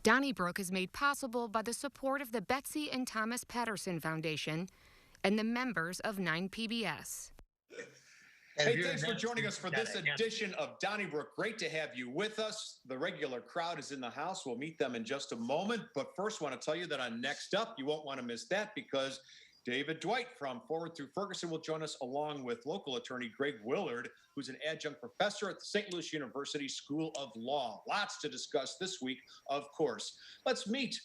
Donnybrook is made possible by the support of the Betsy and Thomas Patterson Foundation and the members of 9PBS. Hey, thanks for joining us for this edition of Donnybrook. Great to have you with us. The regular crowd is in the house. We'll meet them in just a moment. But first, I want to tell you that on Next Up, you won't want to miss that because David Dwight from Forward Through Ferguson will join us along with local attorney Greg Willard, who's an adjunct professor at the St. Louis University School of Law. Lots to discuss this week, of course. Let's meet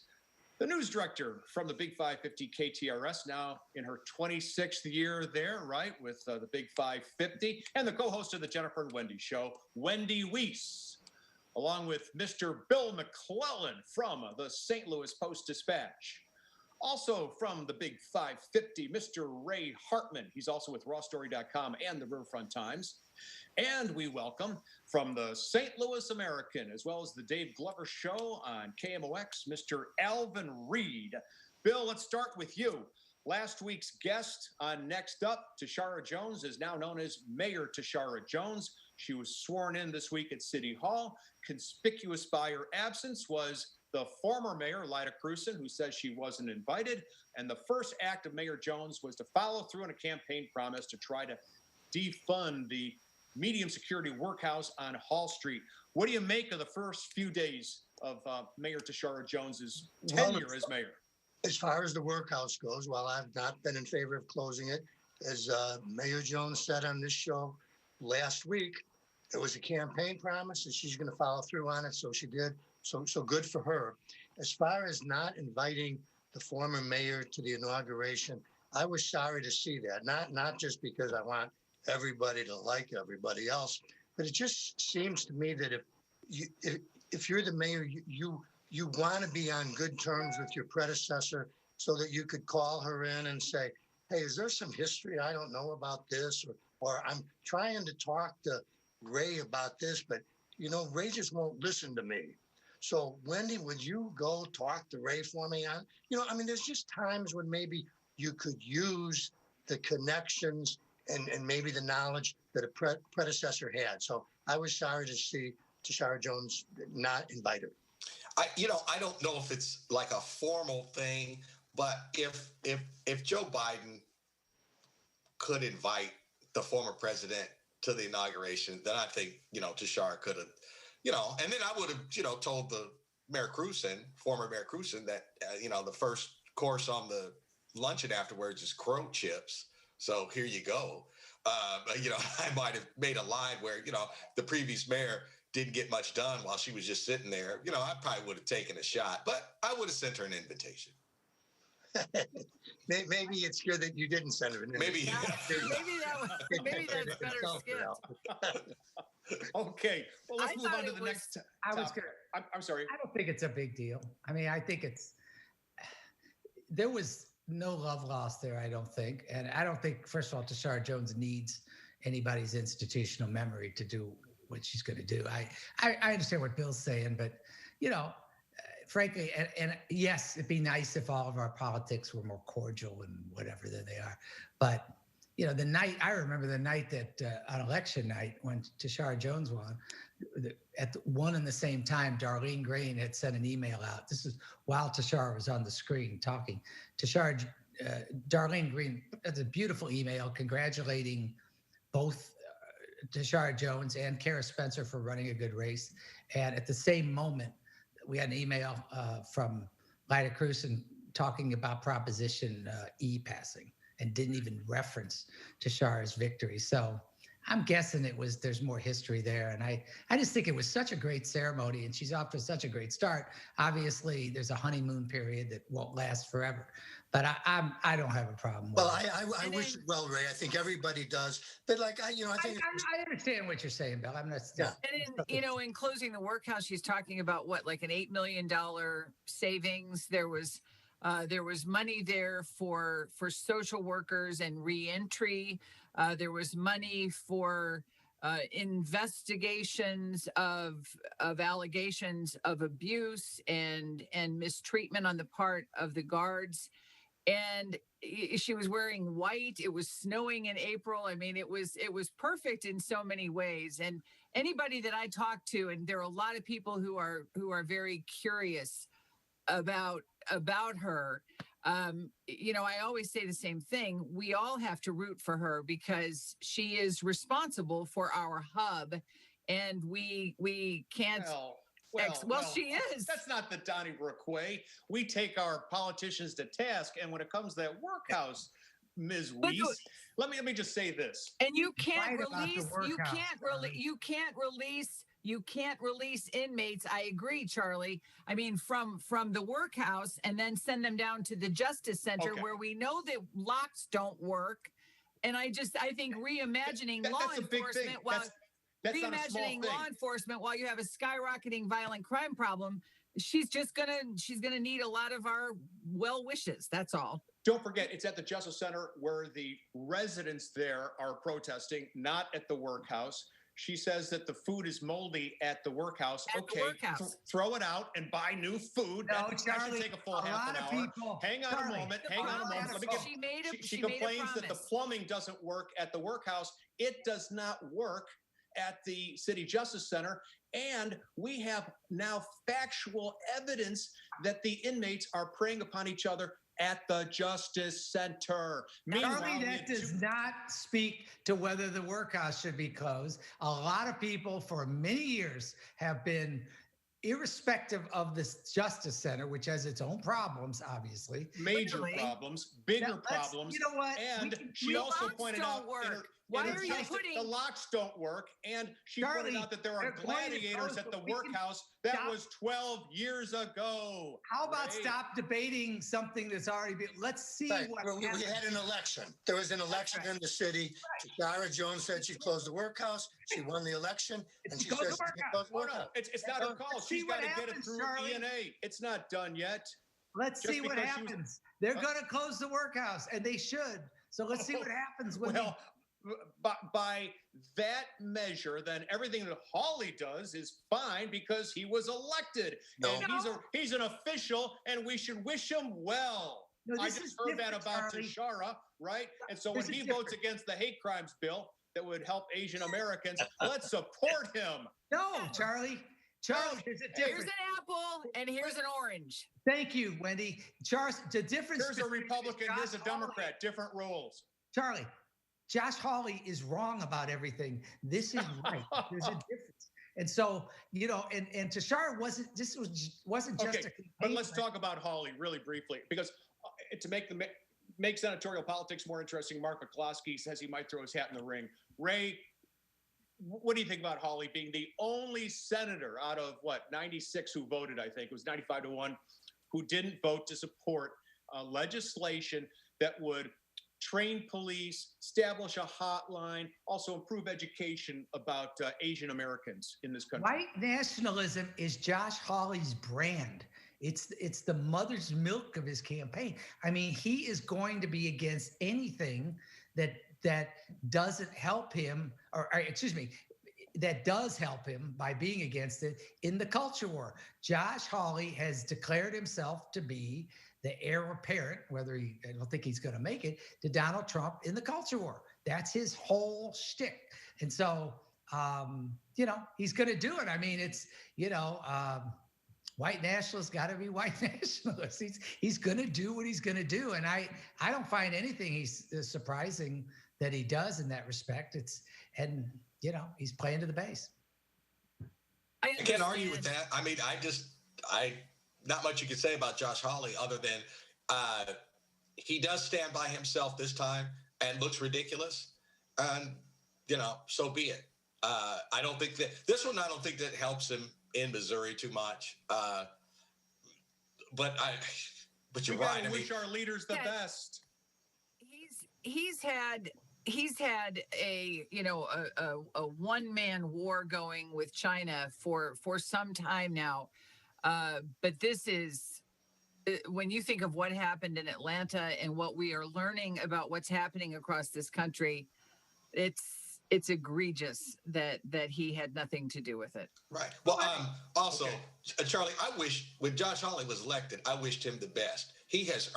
the news director from the Big 550 KTRS, now in her 26th year there, right, with the Big 550, and the co-host of the Jennifer and Wendy Show, Wendy Wiese, along with Mr. Bill McClellan from the St. Louis Post-Dispatch. Also from the Big 550, Mr. Ray Hartmann. He's also with rawstory.com and the Riverfront Times. And we welcome from the St. Louis American, as well as the Dave Glover Show on KMOX, Mr. Alvin Reid. Bill, let's start with you. Last week's guest on Next Up, Tishaura Jones, is now known as Mayor Tishaura Jones. She was sworn in this week at City Hall. Conspicuous by her absence was the former mayor, Lyda Krewson, who says she wasn't invited. And the first act of Mayor Jones was to follow through on a campaign promise to try to defund the medium security workhouse on Hall Street. What do you make of the first few days of Mayor Tishaura Jones's tenure as mayor? As far as the workhouse goes, while I've not been in favor of closing it, as Mayor Jones said on this show last week, it was a campaign promise and she's going to follow through on it. So she did. So good for her. As far as not inviting the former mayor to the inauguration, I was sorry to see that. Not just because I want everybody to like everybody else, but it just seems to me that if you're the mayor, you want to be on good terms with your predecessor so that you could call her in and say, hey, is there some history I don't know about this? Or I'm trying to talk to Ray about this, but Ray just won't listen to me. So Wendy, would you go talk to Ray for me on, there's just times when maybe you could use the connections and maybe the knowledge that a predecessor had. So I was sorry to see Tishaura Jones not invite her. I don't know if it's like a formal thing, but if Joe Biden could invite the former president to the inauguration, then I think, Tishaura could have, and then I would have, told the former Mayor Krewson that, the first course on the luncheon afterwards is crow chips. So here you go. I might have made a line where, the previous mayor didn't get much done while she was just sitting there. I probably would have taken a shot, but I would have sent her an invitation. Maybe it's good that you didn't send her an invitation. Maybe that's better skipped. Okay, well, let's move on to the next topic. I'm sorry. I don't think it's a big deal. I mean, I think there was no love lost there, I don't think. And I don't think, first of all, Tishaura Jones needs anybody's institutional memory to do what she's going to do. I understand what Bill's saying, but, frankly, and yes, it'd be nice if all of our politics were more cordial and whatever than they are. But, I remember the night that on election night when Tishaura Jones won, at one and the same time, Darlene Green had sent an email out. This is while Tishaura was on the screen talking. Darlene Green, that's a beautiful email congratulating both Tishaura Jones and Kara Spencer for running a good race. And at the same moment, we had an email from Lyda Krewson talking about Proposition E passing and didn't even reference Tishaura's victory. So I'm guessing there's more history there. And I just think it was such a great ceremony and she's off to such a great start. Obviously, there's a honeymoon period that won't last forever, but I don't have a problem with it. I wish it well, Ray. I think everybody does. But I think I understand what you're saying, Bill. I'm not. Yeah. And in closing the workhouse, she's talking about what, like an $8 million savings. There was There was money there for social workers and reentry. There was money for investigations of allegations of abuse and mistreatment on the part of the guards. And she was wearing white. It was snowing in April. I mean, it was perfect in so many ways. And anybody that I talk to, and there are a lot of people who are very curious about her. I always say the same thing. We all have to root for her because she is responsible for our hub, and we can't. Well, she is. That's not the Donnybrook way. We take our politicians to task, and when it comes to that workhouse, Ms. Wiese, let me just say this. And you can't release inmates. I agree, Charlie. I mean, from the workhouse and then send them down to the Justice Center where we know that locks don't work. And I think reimagining law enforcement while you have a skyrocketing violent crime problem, she's gonna need a lot of our well wishes. That's all. Don't forget, it's at the Justice Center where the residents there are protesting, not at the workhouse. She says that the food is moldy at the workhouse. Throw it out and buy new food. No, Charlie, that should take a full half an hour. Hang on a moment. She complains that the plumbing doesn't work at the workhouse. It does not work at the City Justice Center. And we have now factual evidence that the inmates are preying upon each other at the Justice Center. Charlie, that does not speak to whether the workhouse should be closed. A lot of people for many years have been, irrespective of this Justice Center, which has its own problems, obviously. Major problems, bigger problems. You know what? And she also pointed out the locks don't work. And she pointed out that there are gladiators at the workhouse. That was 12 years ago. How about stop debating something that's already been, let's see what we had an election. There was an election in the city. Tishaura Jones said she'd close the workhouse. She won the election. And she says she's going to close the workhouse. It's not her call. She's got to get it through ENA. It's not done yet. Let's see what happens. They're going to close the workhouse, and they should. So let's see what happens. By that measure, then everything that Hawley does is fine because he was elected. And he's an official, and we should wish him well. I just heard that about Tishaura, right? And so when he votes against the hate crimes bill that would help Asian Americans, let's support him. No, Charlie, there's a difference. Here's an apple and here's an orange. Thank you, Wendy. Charles, the difference. Here's a Republican, here's a Democrat, different rules. Charlie, Josh Hawley is wrong about everything. This is right. There's a difference. And so, and Tishaura wasn't just a campaign. But let's talk about Hawley really briefly, because to make senatorial politics more interesting, Mark McCloskey says he might throw his hat in the ring. Ray, what do you think about Hawley being the only senator out of 96 who voted? I think it was 95-1 who didn't vote to support legislation that would train police, establish a hotline, also improve education about Asian Americans in this country. White nationalism is Josh Hawley's brand. It's the mother's milk of his campaign. I mean, he is going to be against anything that doesn't help him, that does help him by being against it in the culture war. Josh Hawley has declared himself to be the heir apparent, I don't think he's going to make it, to Donald Trump in the culture war. That's his whole shtick. And so, he's going to do it. I mean, it's, white nationalists got to be white nationalists. He's going to do what he's going to do. And I don't find anything he's surprising that he does in that respect. He's playing to the base. I can't argue with that. I mean, not much you could say about Josh Hawley other than he does stand by himself this time and looks ridiculous. And, so be it. I don't think that helps him in Missouri too much. But you're right. I wish our leaders the best. He's had a one-man war going with China for some time now. But this is when you think of what happened in Atlanta and what we are learning about what's happening across this country, it's egregious that he had nothing to do with it. Right. Well, also, okay. Charlie, I wish when Josh Hawley was elected, I wished him the best. He has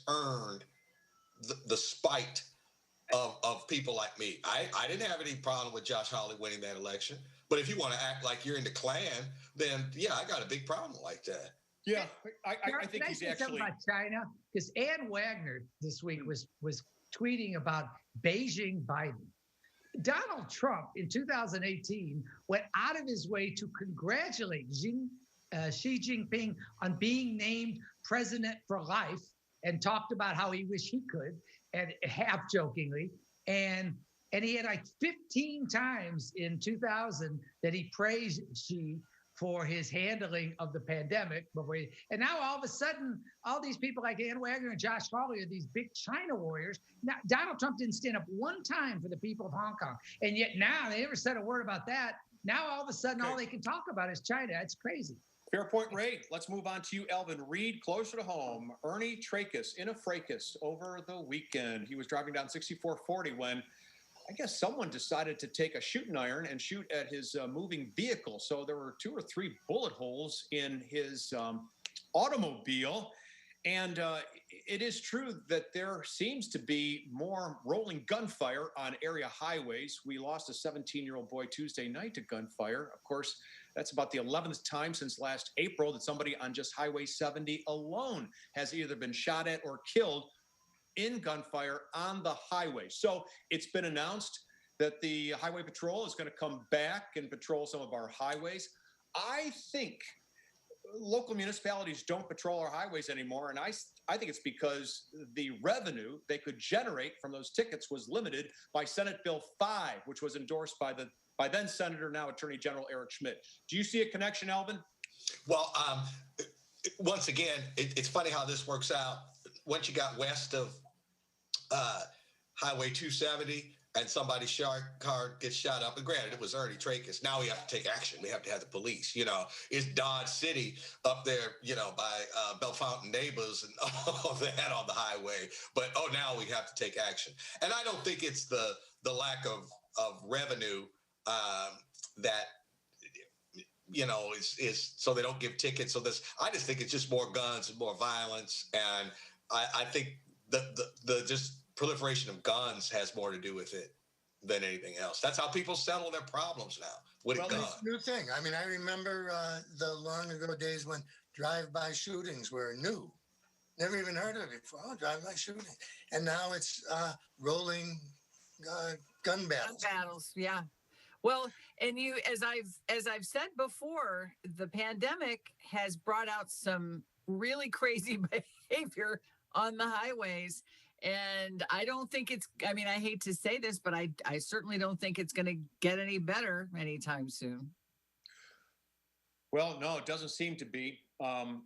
earned the spite of people like me. I didn't have any problem with Josh Hawley winning that election. But if you want to act like you're in the Klan, then yeah, I got a big problem like that. Yeah, I think he's actually about China, because Ann Wagner this week was tweeting about Beijing Biden. Donald Trump in 2018 went out of his way to congratulate Xi Jinping on being named president for life, and talked about how he wished he could, and half jokingly, and he had like 15 times in 2000 that he praised Xi for his handling of the pandemic. And now all of a sudden, all these people like Ann Wagner and Josh Hawley are these big China warriors. Now, Donald Trump didn't stand up one time for the people of Hong Kong. And yet now they never said a word about that. Now all of a sudden, all they can talk about is China. It's crazy. Fair point, Ray. Let's move on to you, Alvin Reid, closer to home. Ernie Trachis in a fracas over the weekend. He was driving down 6440 when I guess someone decided to take a shooting iron and shoot at his moving vehicle. So there were 2 or 3 bullet holes in his automobile. And it is true that there seems to be more rolling gunfire on area highways. We lost a 17-year-old boy Tuesday night to gunfire. Of course, that's about the 11th time since last April that somebody on just Highway 70 alone has either been shot at or killed in gunfire on the highway. So it's been announced that the Highway Patrol is going to come back and patrol some of our highways. I think local municipalities don't patrol our highways anymore, and I think it's because the revenue they could generate from those tickets was limited by Senate Bill 5, which was endorsed by then Senator, now Attorney General Eric Schmidt. Do you see a connection, Alvin? Well, once again, it's funny how this works out. Once you got west of Highway 270 and somebody's car gets shot up, and granted, it was Ernie Trachis. Now we have to take action. We have to have the police. It's Dodge City up there, by Bellefontaine Neighbors and all that on the highway. But, now we have to take action. And I don't think it's the lack of revenue that is so they don't give tickets. So I just think it's just more guns and more violence. And I think the just proliferation of guns has more to do with it than anything else. That's how people settle their problems now, with a gun. It's a new thing. I mean, I remember the long ago days when drive-by shootings were new. Never even heard of it before. Drive-by shooting. And now it's rolling gun battles. Gun battles, yeah. Well, and as I've said before, the pandemic has brought out some really crazy behavior on the highways. And I don't think I hate to say this, but I certainly don't think it's going to get any better anytime soon. Well, no, it doesn't seem to be.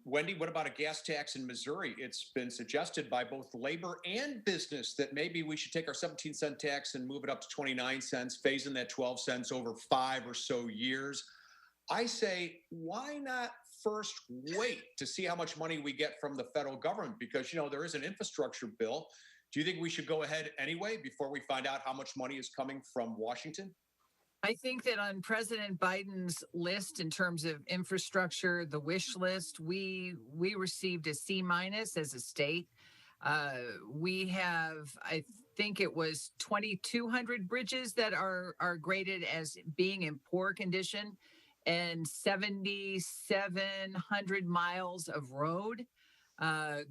Wendy, what about a gas tax in Missouri? It's been suggested by both labor and business that maybe we should take our 17-cent tax and move it up to 29 cents, phase in that 12 cents over 5 or so years. I say, why not first wait to see how much money we get from the federal government? Because, there is an infrastructure bill. Do you think we should go ahead anyway before we find out how much money is coming from Washington? I think that on President Biden's list in terms of infrastructure, the wish list, we received a C- as a state. We have, I think it was 2,200 bridges that are graded as being in poor condition, and 7,700 miles of road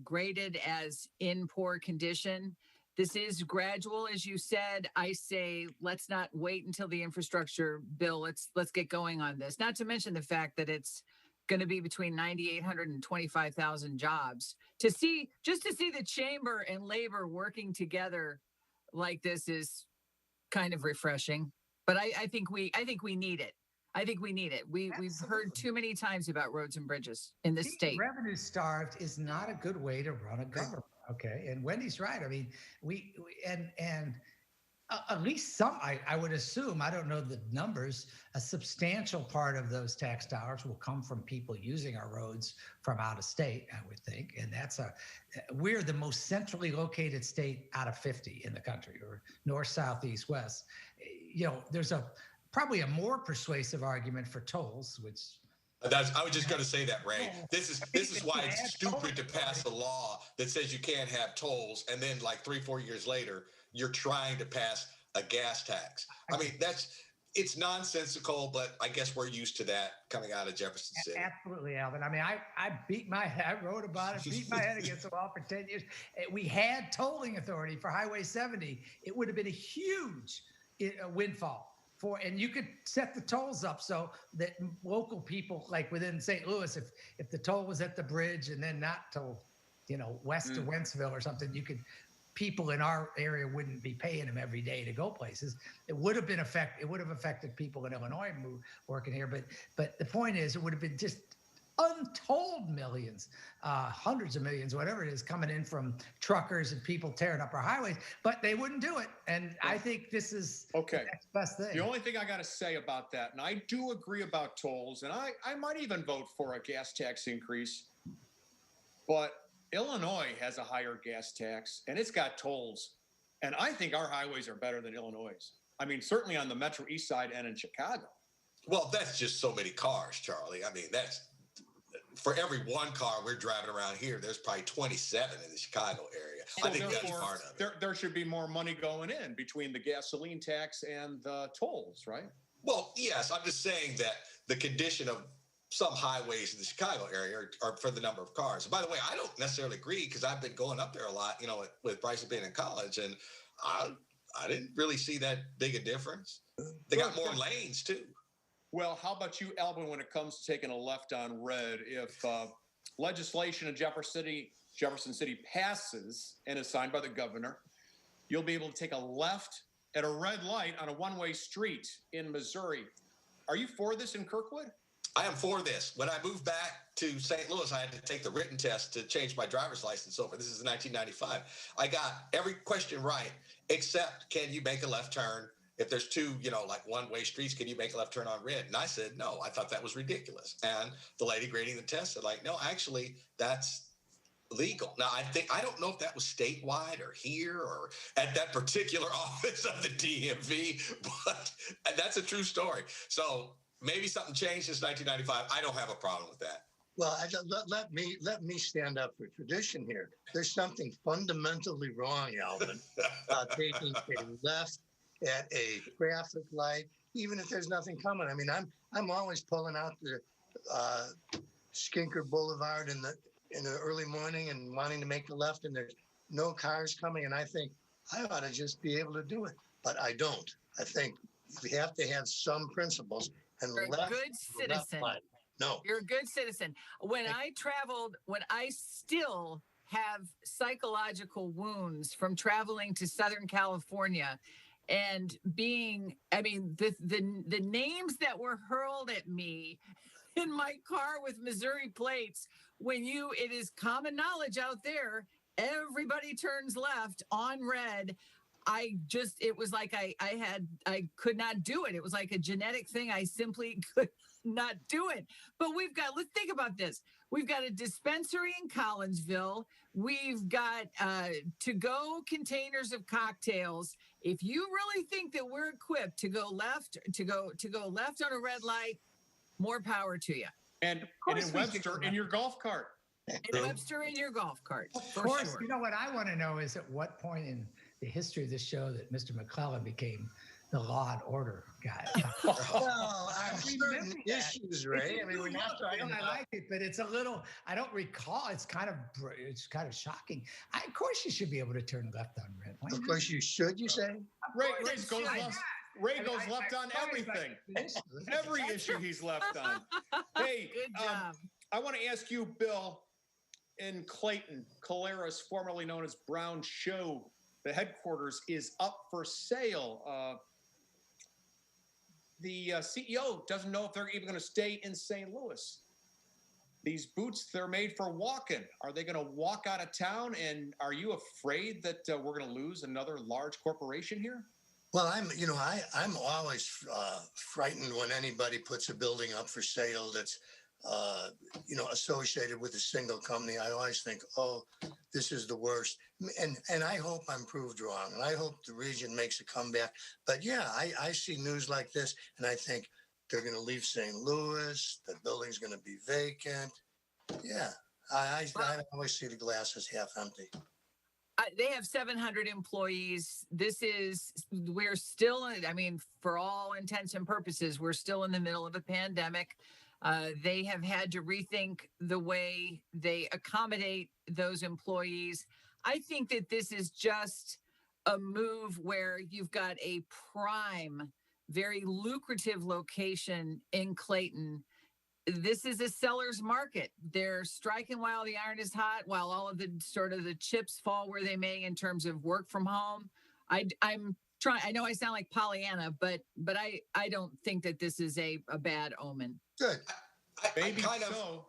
graded as in poor condition. This is gradual, as you said. I say let's not wait until the infrastructure bill. Let's get going on this. Not to mention the fact that it's going to be between 9,800 and 25,000 jobs. Just to see the chamber and labor working together like this is kind of refreshing. But I think we need it. I think we need it. We've heard too many times about roads and bridges in this state. Revenue starved is not a good way to run a government. Okay, and Wendy's right. I mean, at least some, I would assume, I don't know the numbers, a substantial part of those tax dollars will come from people using our roads from out of state, I would think. And we're the most centrally located state out of 50 in the country, or north, south, east, west. There's probably a more persuasive argument for tolls, which I was just going to say that, Ray. This is why it's stupid to pass a law that says you can't have tolls, and then like 3-4 years later, you're trying to pass a gas tax. I mean, it's nonsensical, but I guess we're used to that coming out of Jefferson City. Absolutely, Alvin. I mean, I wrote about it, beat my head against the wall for 10 years. We had tolling authority for Highway 70. It would have been a huge windfall. And you could set the tolls up so that local people, like within St. Louis, if the toll was at the bridge and then not till, west of Wentzville or something, people in our area wouldn't be paying them every day to go places. It would have affected people in Illinois working here. But the point is, it would have been just untold millions, hundreds of millions, whatever it is, coming in from truckers and people tearing up our highways, but they wouldn't do it. And I think this is the next best thing. The only thing I got to say about that, and I do agree about tolls, and I might even vote for a gas tax increase, but Illinois has a higher gas tax and it's got tolls. And I think our highways are better than Illinois'. I mean, certainly on the Metro East Side and in Chicago. Well, that's just so many cars, Charlie. I mean, for every one car we're driving around here, there's probably 27 in the Chicago area. So I think that's part of it. There should be more money going in between the gasoline tax and the tolls, right? Well, yes. I'm just saying that the condition of some highways in the Chicago area are for the number of cars. And by the way, I don't necessarily agree because I've been going up there a lot, with Bryce being in college, and I didn't really see that big a difference. They got more lanes too. Well, how about you, Alvin, when it comes to taking a left on red? If legislation in Jefferson City passes and is signed by the governor, you'll be able to take a left at a red light on a one-way street in Missouri. Are you for this in Kirkwood? I am for this. When I moved back to St. Louis, I had to take the written test to change my driver's license over. This is in 1995. I got every question right, except can you make a left turn? If there's two, like one-way streets, can you make a left turn on red? And I said, no, I thought that was ridiculous. And the lady grading the test said, no, actually, that's legal. Now, I don't know if that was statewide or here or at that particular office of the DMV, but that's a true story. So maybe something changed since 1995. I don't have a problem with that. Well, let me stand up for tradition here. There's something fundamentally wrong, Alvin, taking a left at a traffic light, even if there's nothing coming. I mean, I'm always pulling out the Skinker Boulevard in the early morning and wanting to make the left, and there's no cars coming, and I think I ought to just be able to do it, but I don't. I think we have to have some principles. And You're a good citizen. No, you're a good citizen. When I traveled, when I still have psychological wounds from traveling to Southern California. And the names that were hurled at me in my car with Missouri plates, it is common knowledge out there, everybody turns left on red. It was like I could not do it. It was like a genetic thing. I simply could not do it. But let's think about this. We've got a dispensary in Collinsville. We've got to-go containers of cocktails. If you really think that we're equipped to go left on a red light, more power to you. And in Webster, in your golf cart. In Webster, in your golf cart. Of course. Sure. What I want to know is at what point in the history of this show that Mr. McClellan became the law and order guy. Well, on certain issues, Ray. I mean, we're not talking about. I like it, but it's a little. I don't recall. It's kind of shocking. Of course, you should be able to turn left on red. Of course, you should. You say. Ray goes left on everything. Every issue he's left on. Hey, good job. I want to ask you, Bill, in Clayton, Caleras, formerly known as Brown Show, the headquarters is up for sale. The CEO doesn't know if they're even going to stay in St. Louis. These boots, they're made for walking. Are they going to walk out of town? And are you afraid that we're going to lose another large corporation here? Well, I'm always frightened when anybody puts a building up for sale that's, associated with a single company. I always think, oh, this is the worst. And I hope I'm proved wrong. And I hope the region makes a comeback. But yeah, I see news like this and I think they're going to leave St. Louis. The building's going to be vacant. Yeah, I always see the glass as half empty. They have 700 employees. We're still, for all intents and purposes, we're still in the middle of a pandemic. They have had to rethink the way they accommodate those employees. I think that this is just a move where you've got a prime, very lucrative location in Clayton. This is a seller's market. They're striking while the iron is hot, while all of the sort of the chips fall where they may in terms of work from home. I'm trying. I know I sound like Pollyanna, but I don't think that this is a bad omen. Good. Maybe kind so.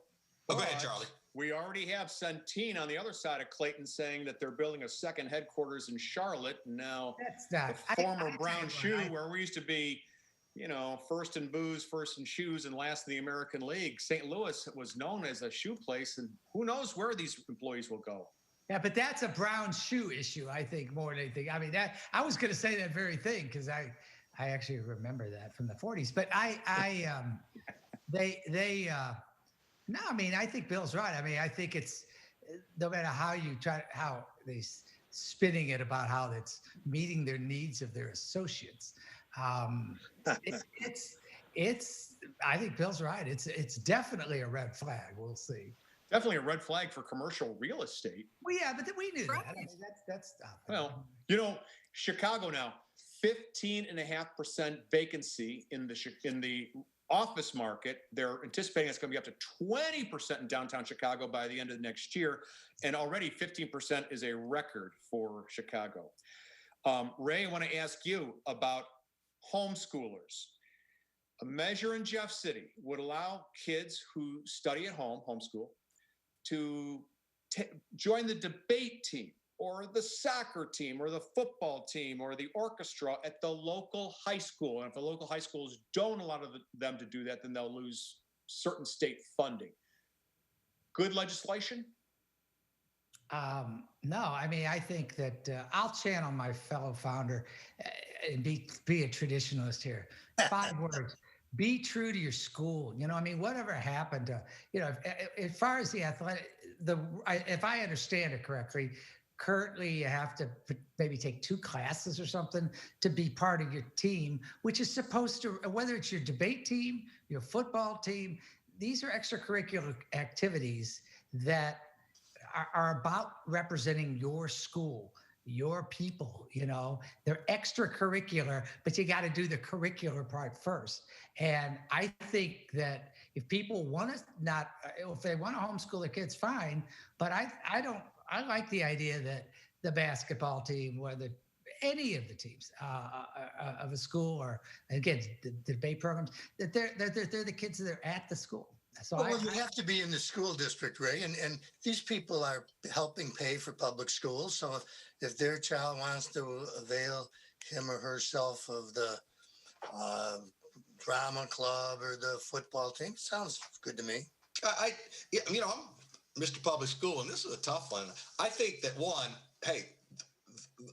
Oh, go ahead, Charlie. We already have Centene on the other side of Clayton saying that they're building a second headquarters in Charlotte. Now, That's not the former Brown Shoe, where we used to be, first in booze, first in shoes, and last in the American League. St. Louis was known as a shoe place, and who knows where these employees will go. Yeah, but that's a Brown shoe issue, I think, more than anything. I mean, that I was going to say that very thing because I actually remember that from the 40s. But no, I mean, I think Bill's right. I mean, I think it's no matter how they spinning it about how it's meeting their needs of their associates. It's I think Bill's right. It's definitely a red flag. We'll see. Definitely a red flag for commercial real estate. Well, yeah, but we knew that. I mean, that's stuff. Well, Chicago now, 15.5% vacancy in the office market. They're anticipating it's going to be up to 20% in downtown Chicago by the end of next year. And already 15% is a record for Chicago. Ray, I want to ask you about homeschoolers. A measure in Jeff City would allow kids who study at home, homeschool, to join the debate team or the soccer team or the football team or the orchestra at the local high school. And if the local high schools don't allow them to do that, then they'll lose certain state funding. Good legislation? No, I mean, I think that I'll channel my fellow founder and be a traditionalist here. 5 words. Be true to your school. I mean, whatever happened to, as far as the athletic, if I understand it correctly, currently you have to maybe take 2 classes or something to be part of your team, which is supposed to, whether it's your debate team, your football team, these are extracurricular activities that are about representing your school, your people. They're extracurricular, but you got to do the curricular part first. And I think that if people want to if they want to homeschool their kids, fine. But I like the idea that the basketball team, whether any of the teams of a school, or again, the debate programs, that they're the kids that are at the school. So you have to be in the school district, Ray, and these people are helping pay for public schools. So if their child wants to avail him or herself of the drama club or the football team, sounds good to me. I'm Mr. Public School, and this is a tough one. I think that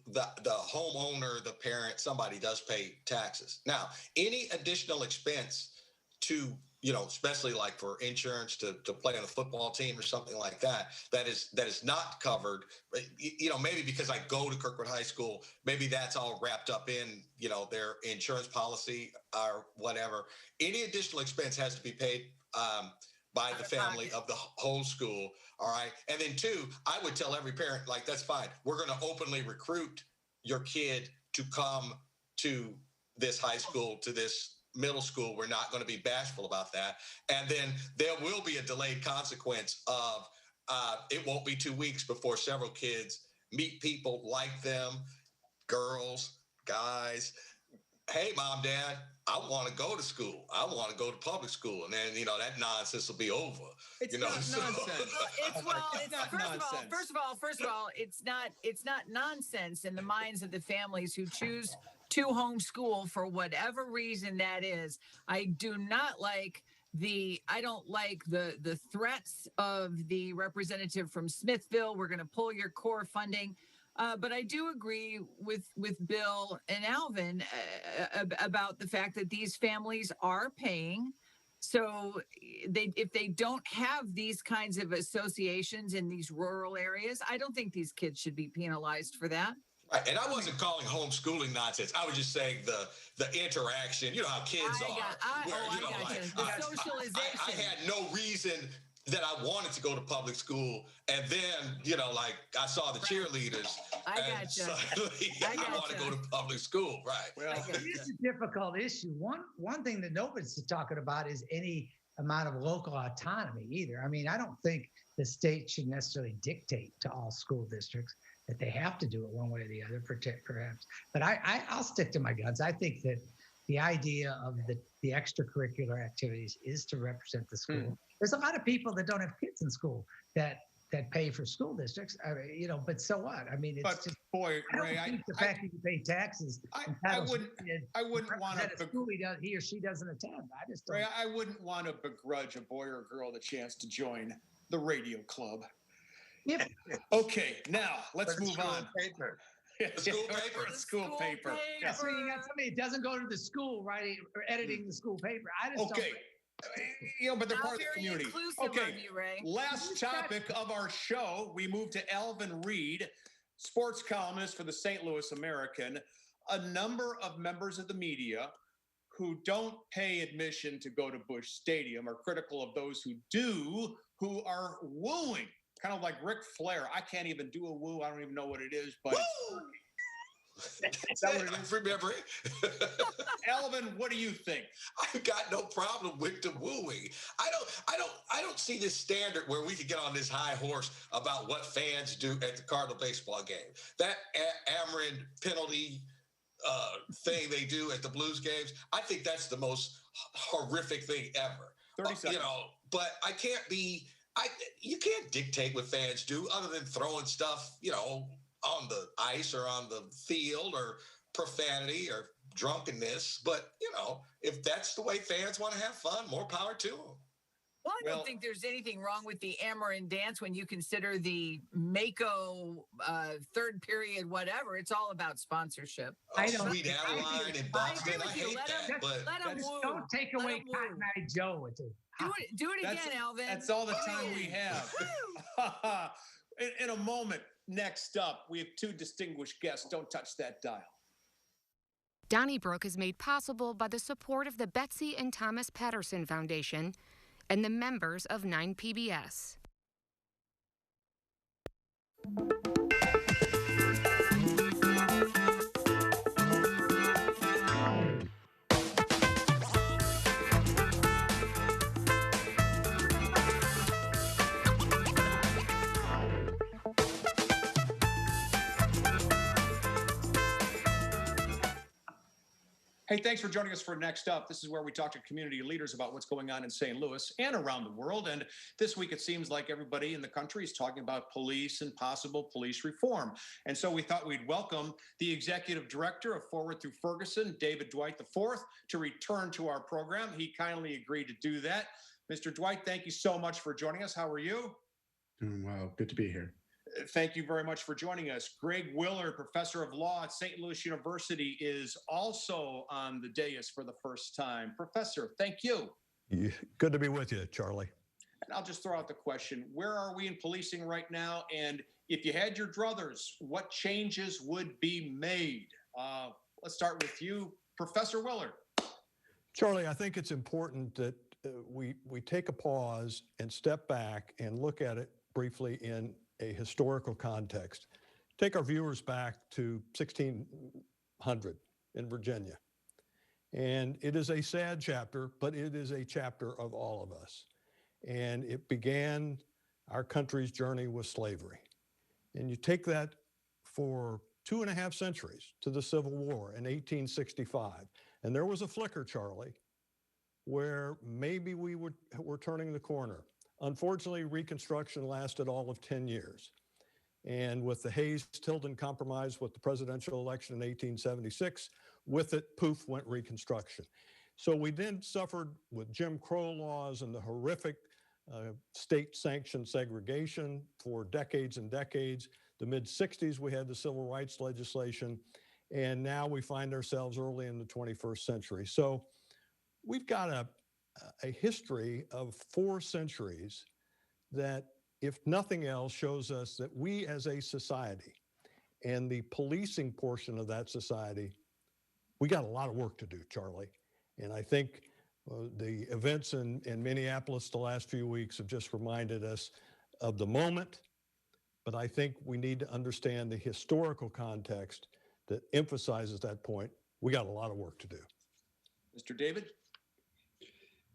the homeowner, the parent, somebody does pay taxes. Now, any additional expense to especially like for insurance to play on a football team or something like that is not covered. Maybe because I go to Kirkwood High School, maybe that's all wrapped up in their insurance policy or whatever. Any additional expense has to be paid by the family of the whole school. All right. And then 2, I would tell every parent, like, that's fine. We're going to openly recruit your kid to come to this high school, to this middle school. We're not going to be bashful about that. And then there will be a delayed consequence of it won't be 2 weeks before several kids meet people like them, girls, guys. Hey, Mom, Dad, I want to go to school. I want to go to public school. And then, that nonsense will be over. It's not nonsense. First of all, it's not nonsense in the minds of the families who choose to homeschool for whatever reason that is. I do not like I don't like the threats of the representative from Smithville. We're going to pull your core funding. But I do agree with Bill and Alvin about the fact that these families are paying. So if they don't have these kinds of associations in these rural areas, I don't think these kids should be penalized for that. Right. And I wasn't calling homeschooling nonsense. I was just saying the interaction, you know how kids The socialization. I had no reason that I wanted to go to public school. And then, I saw the cheerleaders. I gotcha. I want to go to public school. Right. Well, it's a difficult issue. One thing that nobody's talking about is any amount of local autonomy either. I mean, I don't think the state should necessarily dictate to all school districts that they have to do it one way or the other, perhaps. But I'll stick to my guns. I think that the idea of the extracurricular activities is to represent the school. There's a lot of people that don't have kids in school that pay for school districts, but so what? I mean, it's just, boy, Ray, the fact that you pay taxes. I wouldn't want to. School he or she doesn't attend. I just don't. Ray, I wouldn't want to begrudge a boy or girl the chance to join the radio club. Yep. Okay, now let's move on. Paper. School paper. Yeah. So you got somebody that doesn't go to the school writing or editing the school paper. I just don't. But they're part of the community. Okay, you, Ray. Last topic of our show, we move to Alvin Reid, sports columnist for the St. Louis American. A number of members of the media who don't pay admission to go to Busch Stadium are critical of those who do, who are wooing. Kind of like Rick Flair. I can't even do a woo. I don't even know what it is, but is that what it is? Remember it? Alvin, what do you think? I've got no problem with the wooing. I don't see this standard where we could get on this high horse about what fans do at the Cardinal baseball game. That Ameren penalty thing they do at the Blues games, I think that's the most horrific thing ever. 30 seconds. But I can't be. You can't dictate what fans do other than throwing stuff, on the ice or on the field or profanity or drunkenness. But, if that's the way fans want to have fun, more power to them. Well, I don't think there's anything wrong with the Ameren dance when you consider the Mako third period, whatever. It's all about sponsorship. Sweet Adeline and Boston. I hate that. But don't take away Cotton Eye Joe. Do it again, Alvin. That's all the time we have. In a moment, next up, we have two distinguished guests. Don't touch that dial. Donnybrook is made possible by the support of the Betsy and Thomas Patterson Foundation and the members of 9PBS. Hey, thanks for joining us for Next Up. This is where we talk to community leaders about what's going on in St. Louis and around the world. And this week, it seems like everybody in the country is talking about police and possible police reform. And so we thought we'd welcome the executive director of Forward Through Ferguson, David Dwight IV, to return to our program. He kindly agreed to do that. Mr. Dwight, thank you so much for joining us. How are you? Doing well. Good to be here. Thank you very much for joining us. Greg Willard, professor of law at St. Louis University, is also on the dais for the first time. Professor, thank you. Good to be with you, Charlie. And I'll just throw out the question, where are we in policing right now? And if you had your druthers, what changes would be made? Let's start with you, Professor Willard. Charlie, I think it's important that we take a pause and step back and look at it briefly in a historical context. Take our viewers back to 1600 in Virginia. And it is a sad chapter, but it is a chapter of all of us. And it began our country's journey with slavery. And you take that for 2.5 centuries to the Civil War in 1865. And there was a flicker, Charlie, where maybe we were turning the corner. Unfortunately, Reconstruction lasted all of 10 years. And with the Hayes-Tilden Compromise with the presidential election in 1876, with it, poof, went Reconstruction. So we then suffered with Jim Crow laws and the horrific state-sanctioned segregation for decades and decades. The mid-'60s, we had the civil rights legislation, and now we find ourselves early in the 21st century. So we've got a history of 4 centuries that, if nothing else, shows us that we as a society and the policing portion of that society, we got a lot of work to do, Charlie. And I think the events in Minneapolis the last few weeks have just reminded us of the moment, but I think we need to understand the historical context that emphasizes that point. We got a lot of work to do. Mr. David?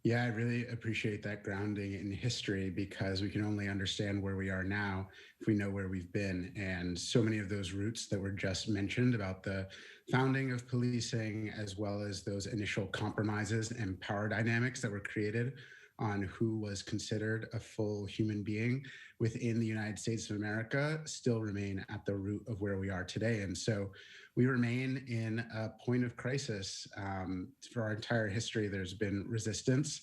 Yeah, I really appreciate that grounding in history, because we can only understand where we are now if we know where we've been. And so many of those roots that were just mentioned about the founding of policing, as well as those initial compromises and power dynamics that were created on who was considered a full human being within the United States of America, still remain at the root of where we are today. And so we remain in a point of crisis. For our entire history, there's been resistance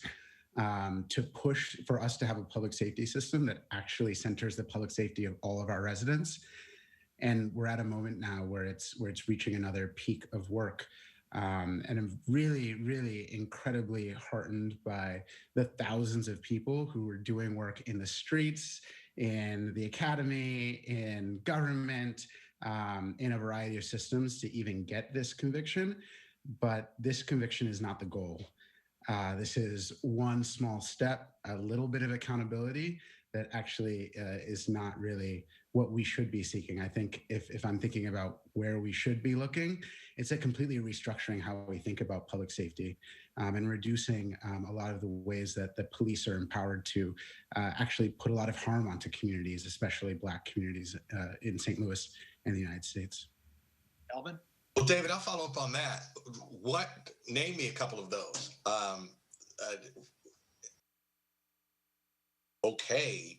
to push for us to have a public safety system that actually centers the public safety of all of our residents. And we're at a moment now where it's reaching another peak of work. And I'm really, really incredibly heartened by the thousands of people who are doing work in the streets, in the academy, in government, in a variety of systems to even get this conviction. But this conviction is not the goal. This is one small step, a little bit of accountability that actually is not really what we should be seeking. I think if I'm thinking about where we should be looking, it's a completely restructuring how we think about public safety and reducing a lot of the ways that the police are empowered to actually put a lot of harm onto communities, especially Black communities in St. Louis and the United States. Alvin? Well, David, I'll follow up on that. Name me a couple of those. Okay,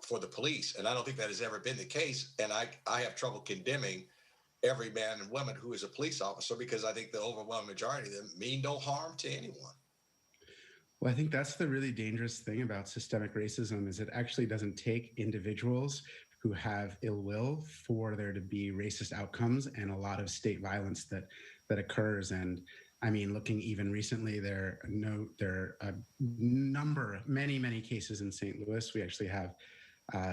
for the police. And I don't think that has ever been the case. And I have trouble condemning every man and woman who is a police officer, because I think the overwhelming majority of them mean no harm to anyone. Well, I think that's the really dangerous thing about systemic racism, is it actually doesn't take individuals who have ill will for there to be racist outcomes and a lot of state violence that occurs. And I mean, looking even recently, there are many cases in St. Louis. We actually have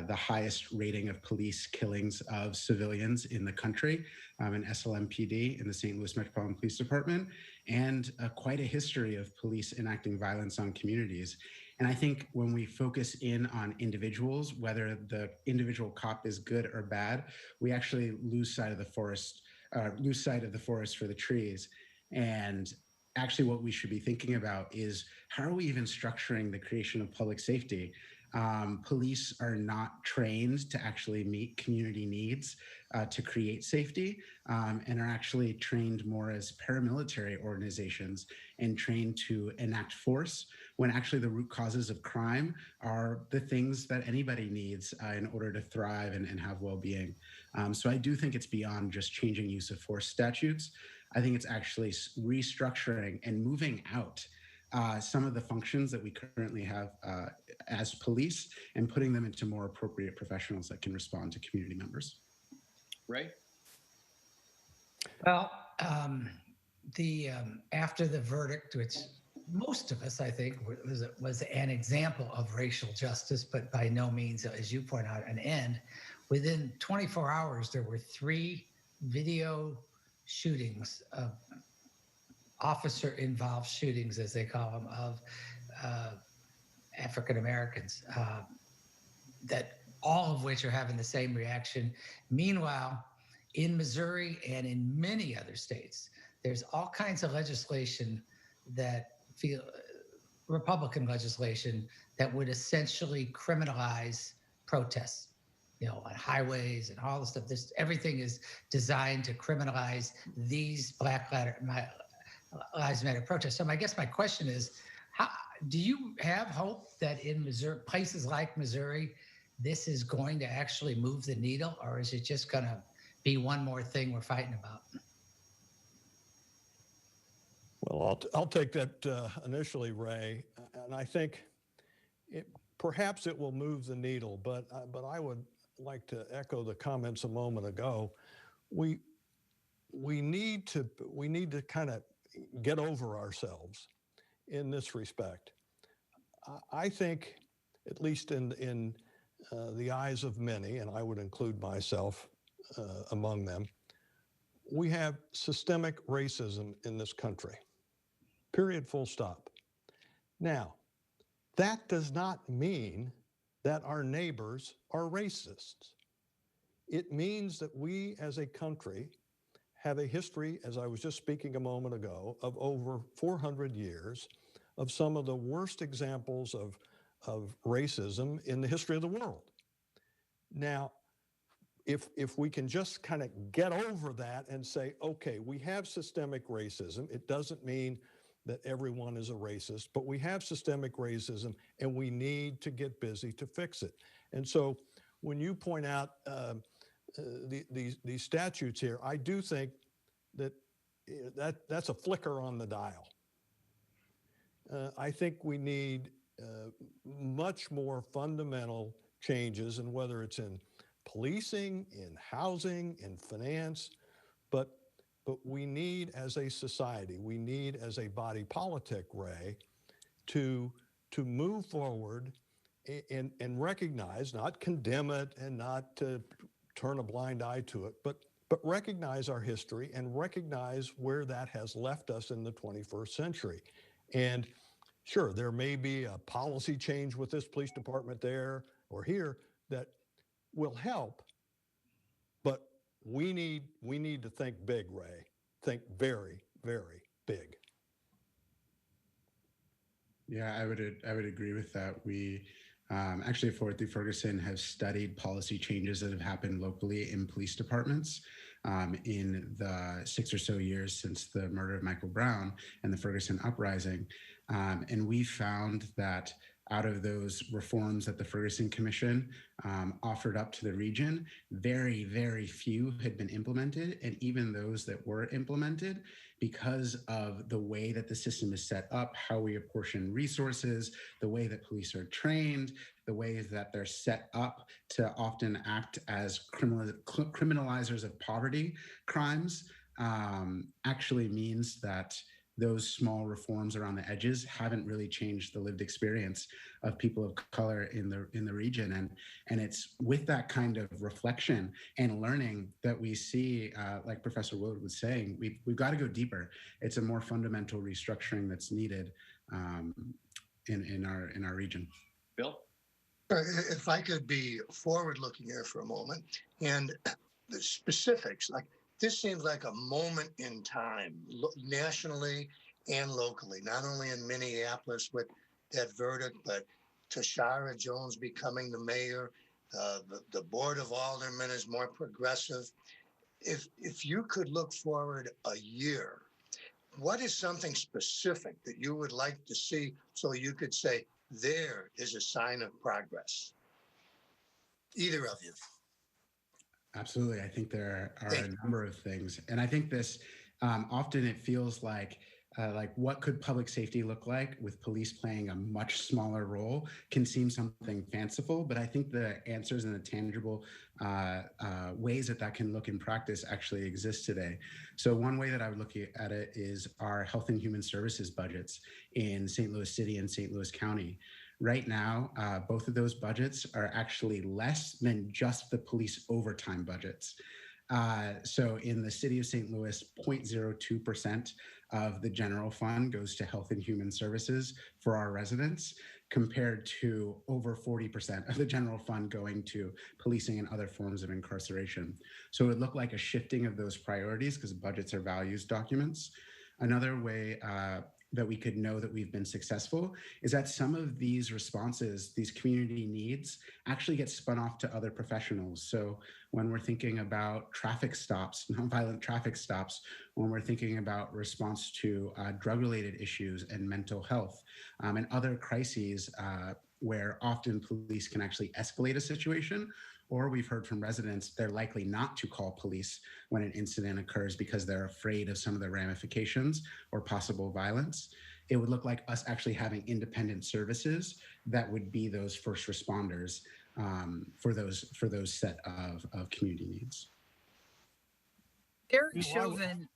the highest rating of police killings of civilians in the country in SLMPD, in the St. Louis Metropolitan Police Department, and quite a history of police enacting violence on communities. And I think when we focus in on individuals, whether the individual cop is good or bad, we actually lose sight of the forest for the trees. And actually what we should be thinking about is, how are we even structuring the creation of public safety? Police are not trained to actually meet community needs to create safety, and are actually trained more as paramilitary organizations and trained to enact force, when actually the root causes of crime are the things that anybody needs in order to thrive and have well-being. So I do think it's beyond just changing use of force statutes. I think it's actually restructuring and moving out some of the functions that we currently have as police, and putting them into more appropriate professionals that can respond to community members. Ray? Well, after the verdict, which most of us, I think, was an example of racial justice, but by no means, as you point out, an end. Within 24 hours, there were 3 video shootings of officer-involved shootings, as they call them, of African Americans, that all of which are having the same reaction. Meanwhile, in Missouri and in many other states, there's all kinds of legislation Republican legislation that would essentially criminalize protests, on highways and all the stuff. Everything is designed to criminalize these Black Lives Matter protests. So I guess my question is, do you have hope that in Missouri, places like Missouri, this is going to actually move the needle, or is it just going to be one more thing we're fighting about? Well, I'll take that initially, Ray, and I think perhaps it will move the needle, but I would like to echo the comments a moment ago. We need to kind of get over ourselves in this respect. I think, at least in the eyes of many, and I would include myself among them, we have systemic racism in this country. Period, full stop. Now, that does not mean that our neighbors are racists. It means that we as a country have a history, as I was just speaking a moment ago, of over 400 years of some of the worst examples of racism in the history of the world. Now, if we can just kind of get over that and say, okay, we have systemic racism, it doesn't mean that everyone is a racist, but we have systemic racism and we need to get busy to fix it. And so when you point out these statutes here, I do think that's a flicker on the dial. I think we need much more fundamental changes, and whether it's in policing, in housing, in finance, but we need as a society, we need as a body politic, Ray, to move forward and recognize, not condemn it and not to turn a blind eye to it, but recognize our history and recognize where that has left us in the 21st century. And sure, there may be a policy change with this police department there or here that will help, but we need to think big, Ray. Think very, very big. Yeah, I would agree with that. We actually, Fort through Ferguson, have studied policy changes that have happened locally in police departments in the 6 or so years since the murder of Michael Brown and the Ferguson uprising. And we found that out of those reforms that the Ferguson Commission offered up to the region, very, very few had been implemented. And even those that were implemented, because of the way that the system is set up, how we apportion resources, the way that police are trained, the ways that they're set up to often act as criminalizers of poverty crimes, actually means that those small reforms around the edges haven't really changed the lived experience of people of color in the region. And it's with that kind of reflection and learning that we see, like Professor Willard was saying, we've got to go deeper. It's a more fundamental restructuring that's needed in our region. Bill? If I could be forward-looking here for a moment, and the specifics, like this seems like a moment in time, nationally and locally, not only in Minneapolis with that verdict, but Tishaura Jones becoming the mayor, the Board of Aldermen is more progressive. If you could look forward a year, what is something specific that you would like to see so you could say, there is a sign of progress? Either of you. Absolutely. I think there are a number of things. And I think this, often it feels like what could public safety look like with police playing a much smaller role can seem something fanciful, but I think the answers and the tangible ways that can look in practice actually exist today. So one way that I would look at it is our health and human services budgets in St. Louis City and St. Louis County. Right now, both of those budgets are actually less than just the police overtime budgets. So in the city of St. Louis, 0.02% of the general fund goes to health and human services for our residents, compared to over 40% of the general fund going to policing and other forms of incarceration. So it would look like a shifting of those priorities because budgets are values documents. Another way that we could know that we've been successful is that some of these responses, these community needs, actually get spun off to other professionals. So when we're thinking about traffic stops, nonviolent traffic stops, when we're thinking about response to drug-related issues and mental health and other crises where often police can actually escalate a situation, or we've heard from residents they're likely not to call police when an incident occurs because they're afraid of some of the ramifications or possible violence. It would look like us actually having independent services that would be those first responders for those set of community needs. Derek Chauvin.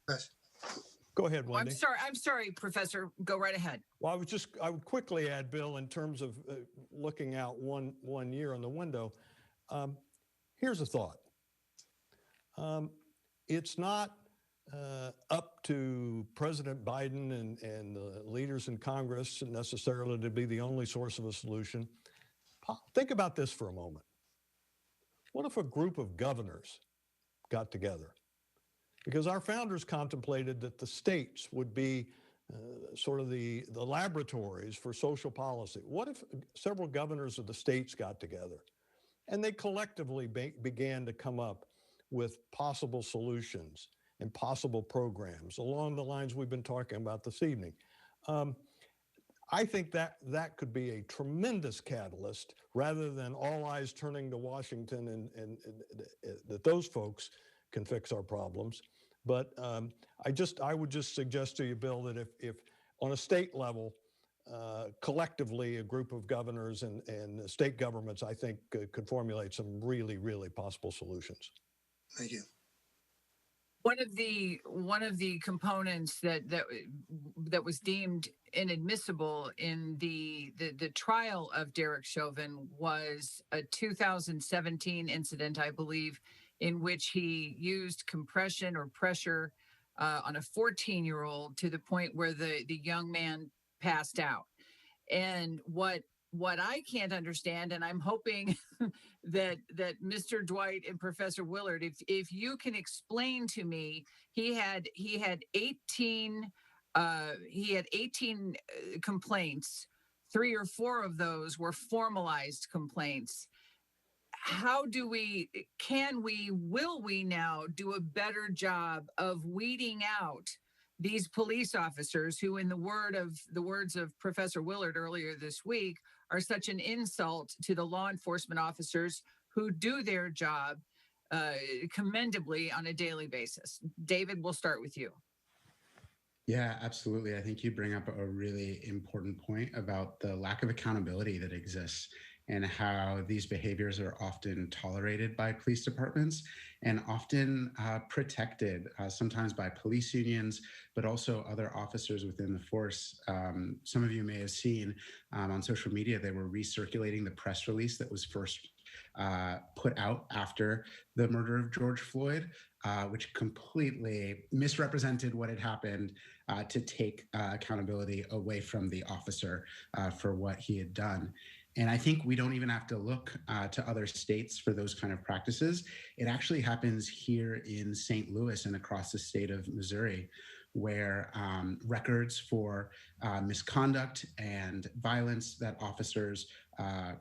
Go ahead, Wendy. I'm sorry, Professor. Go right ahead. Well, I would quickly add, Bill, in terms of looking out one year on the window. Here's a thought. It's not up to President Biden and the leaders in Congress necessarily to be the only source of a solution. Think about this for a moment. What if a group of governors got together? Because our founders contemplated that the states would be sort of the laboratories for social policy. What if several governors of the states got together and they collectively began to come up with possible solutions and possible programs along the lines we've been talking about this evening? I think that could be a tremendous catalyst rather than all eyes turning to Washington and that those folks can fix our problems. But I would just suggest to you, Bill, that if on a state level, collectively, a group of governors and state governments, I think, could formulate some really, really possible solutions. Thank you. One of the components that was deemed inadmissible in the trial of Derek Chauvin was a 2017 incident, I believe, in which he used compression or pressure on a 14-year-old to the point where the young man passed out. And what I can't understand, and I'm hoping that Mr. Dwight and Professor Willard, if you can explain to me, he had 18 complaints. 3 or 4 of those were formalized complaints. How do will we now do a better job of weeding out these police officers who, in the words of Professor Willard earlier this week, are such an insult to the law enforcement officers who do their job commendably on a daily basis? David, we'll start with you. Yeah, absolutely. I think you bring up a really important point about the lack of accountability that exists and how these behaviors are often tolerated by police departments and often protected, sometimes by police unions, but also other officers within the force. Some of you may have seen on social media, they were recirculating the press release that was first put out after the murder of George Floyd, which completely misrepresented what had happened to take accountability away from the officer for what he had done. And I think we don't even have to look to other states for those kind of practices. It actually happens here in St. Louis and across the state of Missouri, where records for misconduct and violence that officers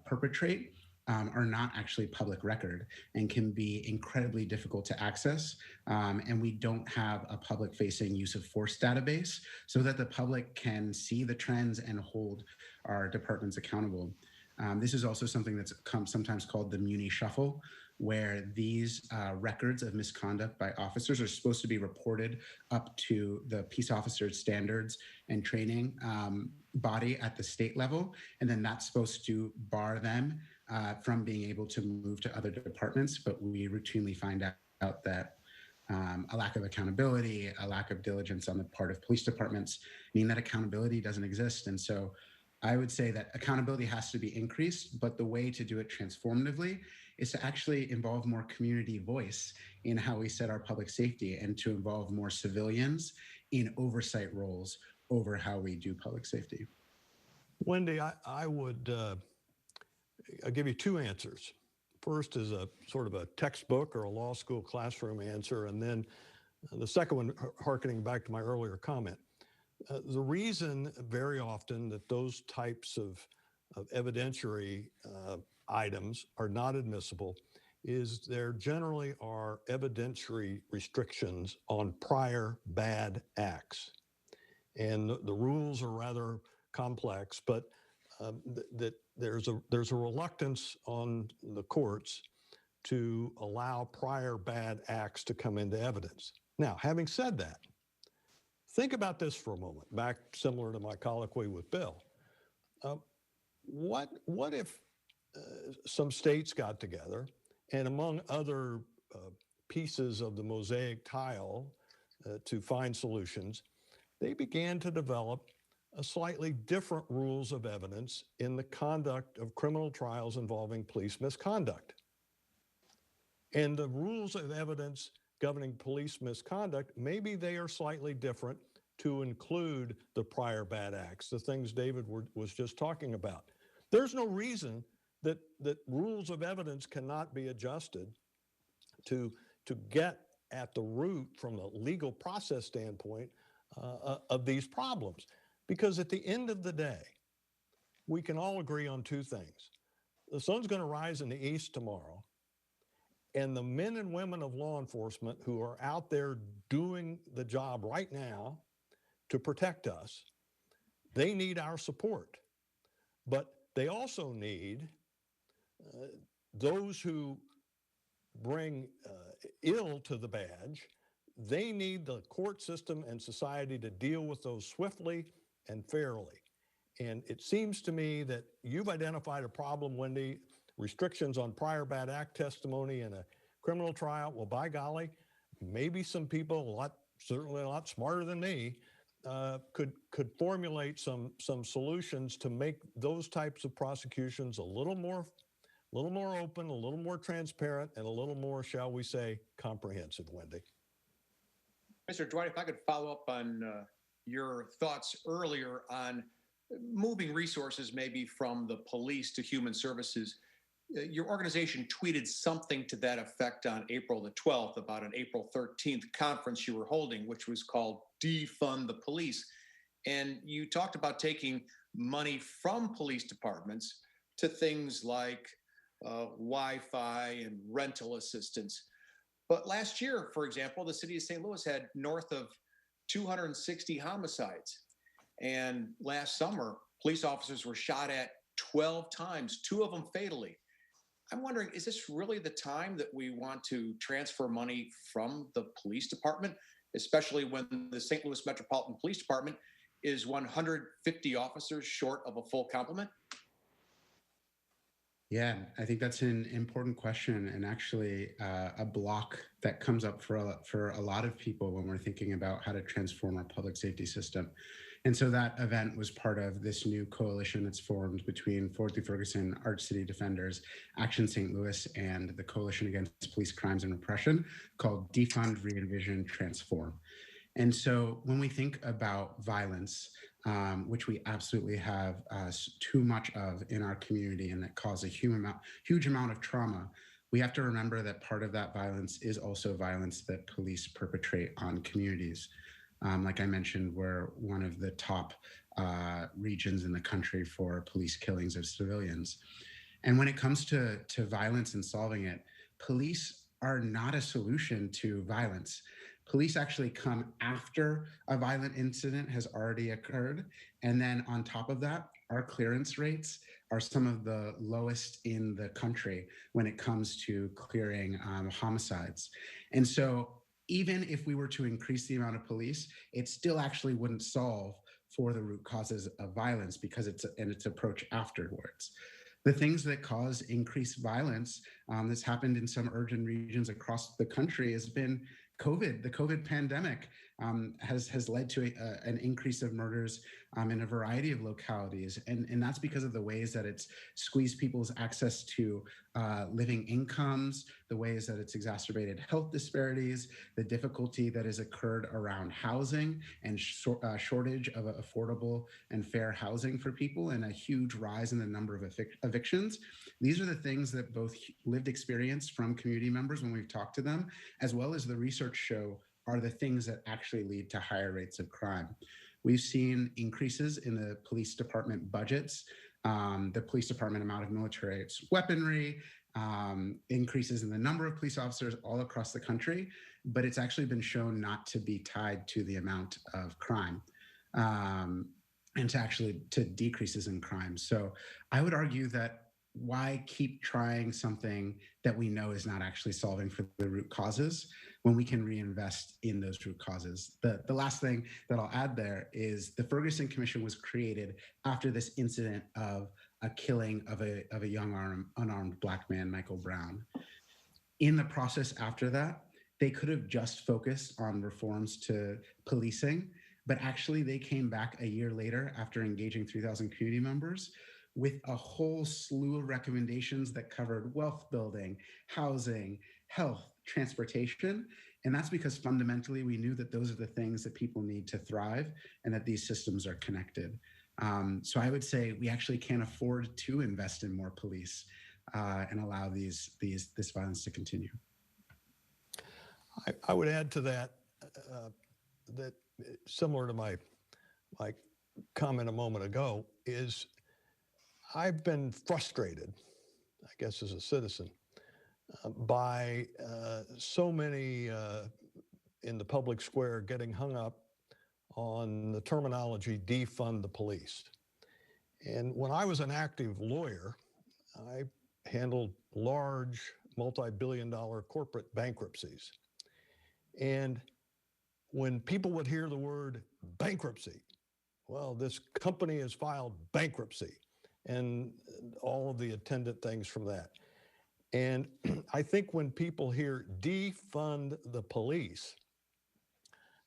perpetrate are not actually public record and can be incredibly difficult to access. And we don't have a public-facing use of force database so that the public can see the trends and hold our departments accountable. This is also something that's sometimes called the Muni Shuffle, where these records of misconduct by officers are supposed to be reported up to the peace officers standards and training body at the state level. And then that's supposed to bar them from being able to move to other departments. But we routinely find out that a lack of accountability, a lack of diligence on the part of police departments mean that accountability doesn't exist. And so I would say that accountability has to be increased, but the way to do it transformatively is to actually involve more community voice in how we set our public safety and to involve more civilians in oversight roles over how we do public safety. Wendy, I would I'll give you 2 answers. First is a sort of a textbook or a law school classroom answer, and then the second one, hearkening back to my earlier comment. The reason very often that those types of evidentiary items are not admissible is there generally are evidentiary restrictions on prior bad acts. And the rules are rather complex, but that there's a reluctance on the courts to allow prior bad acts to come into evidence. Now, having said that, think about this for a moment, back similar to my colloquy with Bill. What if some states got together and among other pieces of the mosaic tile to find solutions, they began to develop a slightly different rules of evidence in the conduct of criminal trials involving police misconduct. And the rules of evidence governing police misconduct, maybe they are slightly different to include the prior bad acts, the things David was just talking about. There's no reason that rules of evidence cannot be adjusted to get at the root from the legal process standpoint of these problems. Because at the end of the day, we can all agree on two things. The sun's going to rise in the east tomorrow, and the men and women of law enforcement who are out there doing the job right now to protect us, they need our support. But they also need those who bring ill to the badge. They need the court system and society to deal with those swiftly and fairly. And it seems to me that you've identified a problem, Wendy, restrictions on prior bad act testimony in a criminal trial. Well, by golly, maybe some people, certainly a lot smarter than me, could formulate some solutions to make those types of prosecutions a little more open, a little more transparent, and a little more, shall we say, comprehensive, Wendy. Mr. Dwight, if I could follow up on your thoughts earlier on moving resources maybe from the police to human services. Your organization tweeted something to that effect on April the 12th about an April 13th conference you were holding, which was called Defund the Police. And you talked about taking money from police departments to things like Wi-Fi and rental assistance. But last year, for example, the city of St. Louis had north of 260 homicides. And last summer, police officers were shot at 12 times, 2 of them fatally. I'm wondering, is this really the time that we want to transfer money from the police department, especially when the St. Louis Metropolitan Police Department is 150 officers short of a full complement? Yeah, I think that's an important question, and actually a block that comes up for a lot of people when we're thinking about how to transform our public safety system. And so that event was part of this new coalition that's formed between Ford v. Ferguson, Arch City Defenders, Action St. Louis, and the Coalition Against Police Crimes and Repression, called Defund, Re-Envision, Transform. And so when we think about violence, which we absolutely have too much of in our community and that cause a huge amount of trauma, we have to remember that part of that violence is also violence that police perpetrate on communities. Like I mentioned, we're one of the top regions in the country for police killings of civilians. And when it comes to violence and solving it, police are not a solution to violence. Police actually come after a violent incident has already occurred. And then on top of that, our clearance rates are some of the lowest in the country when it comes to clearing homicides. And so even if we were to increase the amount of police, it still actually wouldn't solve for the root causes of violence because it's approach afterwards. The things that cause increased violence that's happened in some urban regions across the country has been COVID. The COVID pandemic has led to an increase of murders in a variety of localities. And that's because of the ways that it's squeezed people's access to living incomes, the ways that it's exacerbated health disparities, the difficulty that has occurred around housing and shortage of affordable and fair housing for people, and a huge rise in the number of evictions. These are the things that both lived experience from community members when we've talked to them, as well as the research show are the things that actually lead to higher rates of crime. We've seen increases in the police department budgets, the police department amount of military weaponry, increases in the number of police officers all across the country, but it's actually been shown not to be tied to the amount of crime and to decreases in crime. So I would argue that why keep trying something that we know is not actually solving for the root causes when we can reinvest in those root causes? The last thing that I'll add there is the Ferguson Commission was created after this incident of a killing of a young unarmed Black man, Michael Brown. In the process after that, they could have just focused on reforms to policing, but actually they came back a year later after engaging 3,000 community members with a whole slew of recommendations that covered wealth building, housing, health, transportation. And that's because fundamentally we knew that those are the things that people need to thrive and that these systems are connected. So I would say we actually can't afford to invest in more police and allow this violence to continue. I would add to that that similar to my comment a moment ago is I've been frustrated, I guess, as a citizen by so many in the public square getting hung up on the terminology defund the police. And when I was an active lawyer, I handled large multi-billion-dollar corporate bankruptcies. And when people would hear the word bankruptcy, well, this company has filed bankruptcy and all of the attendant things from that. And I think when people hear defund the police,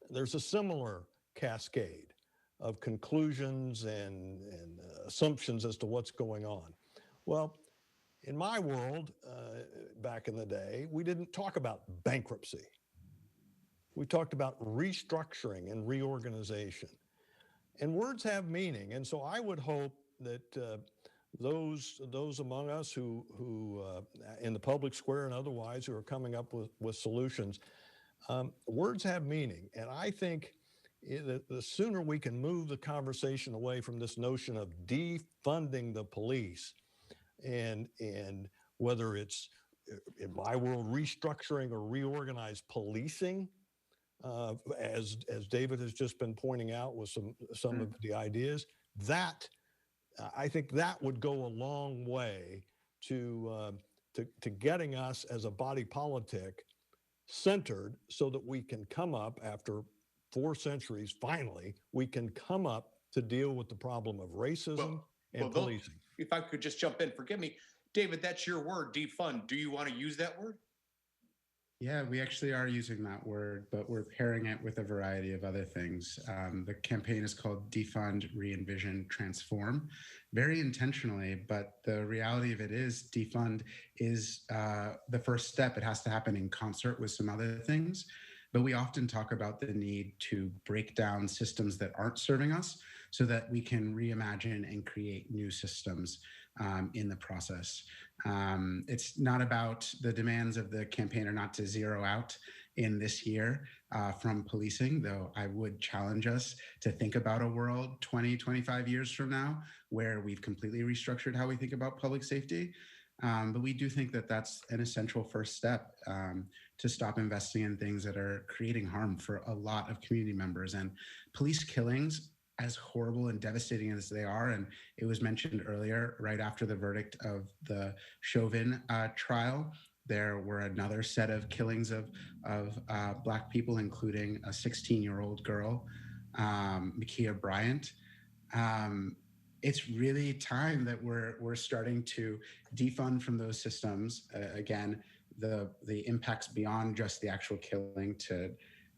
there's a similar cascade of conclusions and assumptions as to what's going on. Well, in my world, back in the day, we didn't talk about bankruptcy. We talked about restructuring and reorganization. And words have meaning. And so I would hope that those among us who in the public square and otherwise who are coming up with solutions, words have meaning. And I think the sooner we can move the conversation away from this notion of defunding the police and whether it's, in my world, restructuring or reorganized policing, as David has just been pointing out with some of the ideas, that I think that would go a long way to getting us as a body politic centered so that we can come up after 4 centuries, finally, we can come up to deal with the problem of racism and policing. If I could just jump in, forgive me, David, that's your word, defund. Do you want to use that word? Yeah, we actually are using that word, but we're pairing it with a variety of other things. The campaign is called Defund, Re-Envision, Transform, very intentionally, but the reality of it is defund is the first step. It has to happen in concert with some other things, but we often talk about the need to break down systems that aren't serving us so that we can reimagine and create new systems in the process. It's not about the demands of the campaign are not to zero out in this year from policing, though I would challenge us to think about a world 20, 25 years from now where we've completely restructured how we think about public safety. But we do think that that's an essential first step to stop investing in things that are creating harm for a lot of community members. And police killings, as horrible and devastating as they are, and it was mentioned earlier, right after the verdict of the Chauvin trial, there were another set of killings of Black people, including a 16-year-old girl, Ma'Khia Bryant. It's really time that we're starting to defund from those systems. Again, the impacts beyond just the actual killing to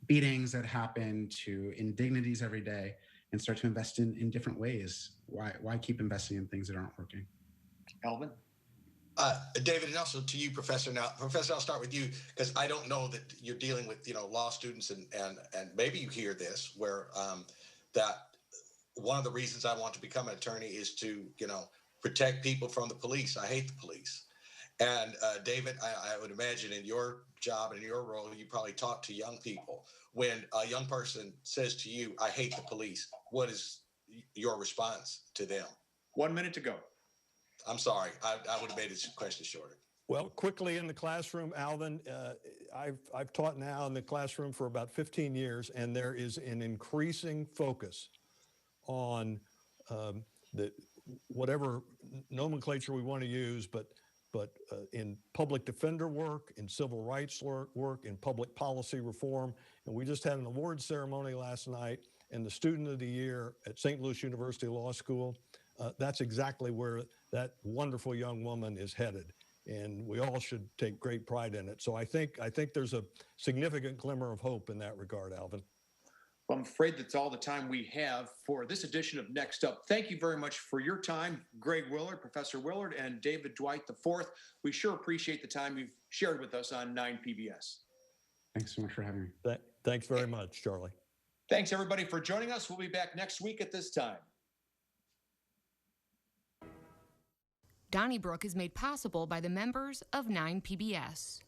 beatings that happen, to indignities every day, and start to invest in different ways. Why keep investing in things that aren't working? Alvin? David, and also to you, Professor. Now, Professor, I'll start with you because I don't know that you're dealing with law students and maybe you hear this where that one of the reasons I want to become an attorney is to protect people from the police. I hate the police. And David, I would imagine in your job and in your role, you probably talk to young people. When a young person says to you, I hate the police, what is your response to them? 1 minute to go. I'm sorry. I would have made this question shorter. Well, quickly in the classroom, Alvin, I've taught now in the classroom for about 15 years, and there is an increasing focus on whatever nomenclature we want to use, but in public defender work, in civil rights work, in public policy reform. And we just had an awards ceremony last night, and the Student of the Year at St. Louis University Law School, that's exactly where that wonderful young woman is headed. And we all should take great pride in it. So I think there's a significant glimmer of hope in that regard, Alvin. Well, I'm afraid that's all the time we have for this edition of Next Up. Thank you very much for your time, Greg Willard, Professor Willard, and David Dwight IV. We sure appreciate the time you've shared with us on 9 PBS. Thanks so much for having me. Thanks very much, Charlie. Thanks, everybody, for joining us. We'll be back next week at this time. Donnybrook is made possible by the members of 9 PBS.